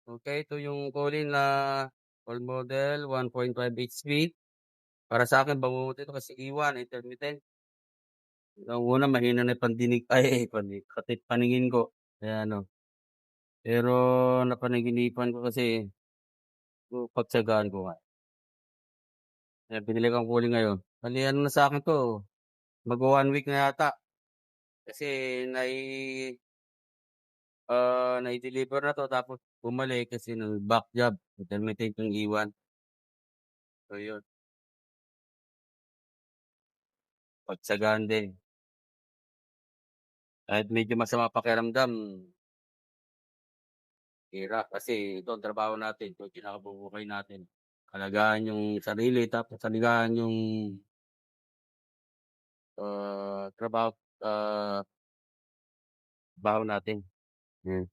Okey, ito yung Collin na all model 1.5 HP. Para sa'kin mabuti 'to kasi iwan, intermittent. Unang-una mahina na yung pandinig ay paningin ko kaya ano, pero napanaginipan ko kasi pagtiyagaan ko nga. Kaya binili ko ang Collin ngayon. Bale ano na sa'kin 'to, magwa-1 week na yata kasi nai-deliver na 'to tapos bumalik kasi nag-back job, intermittent yung iwan. So yun, pagtiyagaan din. Kahit medyo masama pakiramdam, hirap kasi ito ang trabaho natin, ito ang kinakabubuhay natin. Alagaan yung sarili tapos alagaan yung, trabaho, trabaho natin, hmm.